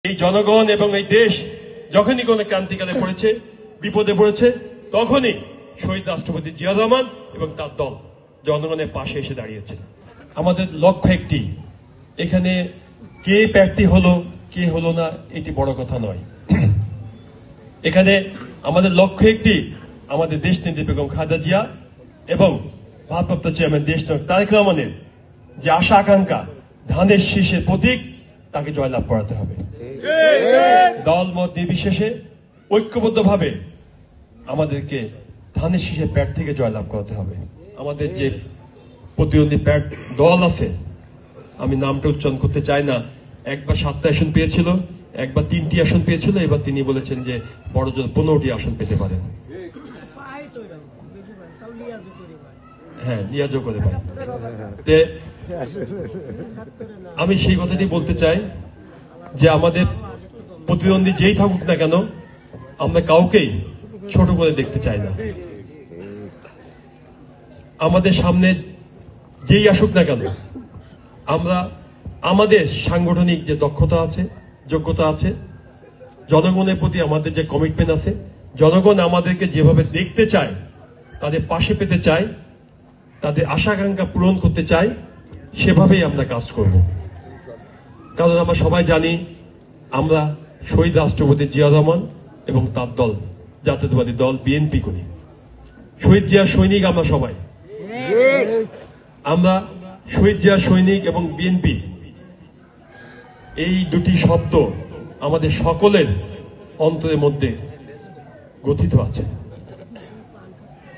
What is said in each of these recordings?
এই জনগণ এবং এই দেশ যখনই কোনো ক্রান্তিকালে পড়েছে, বিপদে পড়েছে, তখনই শহীদ রাষ্ট্রপতি জিয়া রহমান এবং তার দল জনগণের পাশে এসে দাঁড়িয়েছেন। আমাদের লক্ষ্য একটি, এখানে কে প্রার্থী হলো কে হলো না এটি বড় কথা নয়। এখানে আমাদের লক্ষ্য একটি, আমাদের দেশনেত্রী বেগম খালেদা জিয়া এবং ভারপ্রাপ্ত চেয়ারম্যান দেশনায়ক তারেক রহমানের যে আশা আকাঙ্ক্ষা, ধানের শীষের প্রতীক, তাকে জয়লাভ করাতে হবে। দল মত নির্বিশেষে ঐক্যবদ্ধভাবে আমাদেরকে ধানের শীষের প্রার্থীকে জয়লাভ করাতে হবে। আমাদের যে প্রতিদ্বন্দ্বী দল আছে, আমি নামটা উচ্চারণ করতে চাই না, একবার 7টা আসন পেয়েছিল, একবার 3টি আসন পেয়েছিল, এবার তিনি বলেছেন যে বড় জোর 15টি আসন পেতে পারেন। হ্যাঁ, লিয়াজও করে পাই। আমি সেই কথাটি বলতে চাই যে আমাদের প্রতিদ্বন্দ্বী যেই থাকুক না কেন, আমরা কাউকেই ছোট করে দেখতে চাই না। আমাদের সামনে যেই আসুক না কেন, আমরা আমাদের সাংগঠনিক যে দক্ষতা আছে, যোগ্যতা আছে, জনগণের প্রতি আমাদের যে কমিটমেন্ট আছে, জনগণ আমাদেরকে যেভাবে দেখতে চায়, তাদের পাশে পেতে চায়, তাদের আশা আকাঙ্ক্ষা পূরণ করতে চাই, সেভাবেই আমরা কাজ করব। কারণ আমরা সবাই জানি, আমরা শহীদ রাষ্ট্রপতি জিয়া রহমান এবং তার দল, জাতীয়তাবাদী দল বিএনপি করি। শহীদ জিয়া সৈনিক আমরা সবাই। আমরা শহীদ জিয়া সৈনিক এবং বিএনপি, এই দুটি শব্দ আমাদের সকলের অন্তরের মধ্যে গঠিত আছে।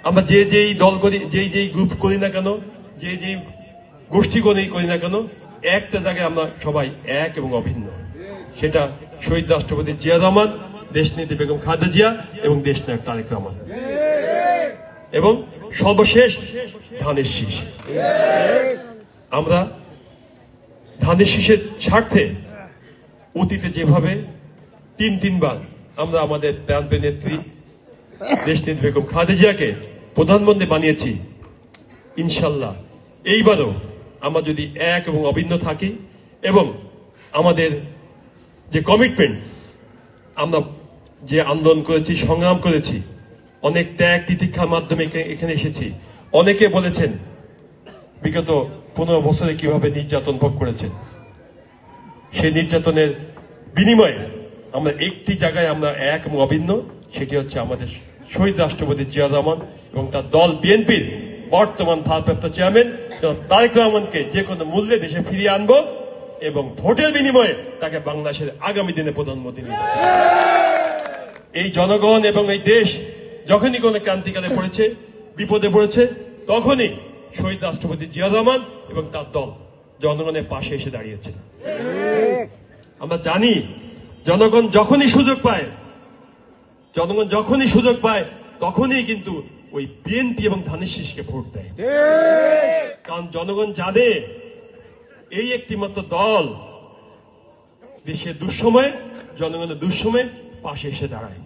আমরা যে যেই দল করি, যেই যেই গ্রুপ করি না কেন, যে যেই গোষ্ঠী করি না কেন, একটা জায়গায় আমরা সবাই এক এবং অভিন্ন। সেটা শহীদ রাষ্ট্রপতি জিয়া রহমান, দেশনেত্রী বেগম খালেদা জিয়া এবং দেশনায়ক তারেক রহমান, এবং সর্বশেষ ধানের শীষ। আমরা ধানের শীষের স্বার্থে অতীতে যেভাবে তিনবার আমরা আমাদের প্রাণপ্রিয় নেত্রী দেশনেত্রী বেগম খালেদা জিয়াকে প্রধানমন্ত্রী বানিয়েছি, ইনশাল্লাহ এইবারও আমরা যদি এক এবং অভিন্ন থাকি এবং আমাদের যে কমিটমেন্ট, আমরা যে আন্দোলন করেছি, সংগ্রাম করেছি, অনেক ত্যাগ তিতিক্ষার মাধ্যমে এখানে এসেছি। অনেকে বলেছেন বিগত 15 বছরে কিভাবে নির্যাতন ভোগ করেছেন। সেই নির্যাতনের বিনিময়ে আমরা একটি জায়গায় আমরা এক এবং অভিন্ন, সেটি হচ্ছে আমাদের শহীদ রাষ্ট্রপতি জিয়া রহমান এবং তার দল বিএনপির বর্তমান ভারপ্রাপ্ত চেয়ারম্যান তারেক রহমানকে যে কোনো মূল্যে দেশে ফিরিয়ে আনবো এবং ভোটের বিনিময়ে তাকে বাংলাদেশের আগামী দিনে প্রধানমন্ত্রী নির্বাচন। এই জনগণ এবং এই দেশ যখনই কোনো ক্রান্তিকালে পড়েছে, বিপদে পড়েছে, তখনই শহীদ রাষ্ট্রপতি জিয়া রহমান এবং তার দল জনগণের পাশে এসে দাঁড়িয়েছেন। আমরা জানি, জনগণ যখনই সুযোগ পায় তখনই কিন্তু ওই বিএনপি এবং ধানের শীষকে ভোট দেয়। কারণ জনগণ জানে এই একটি মাত্র দল দেশের দুঃসময়ে, জনগণের দুঃসময়ে পাশে এসে দাঁড়ায়।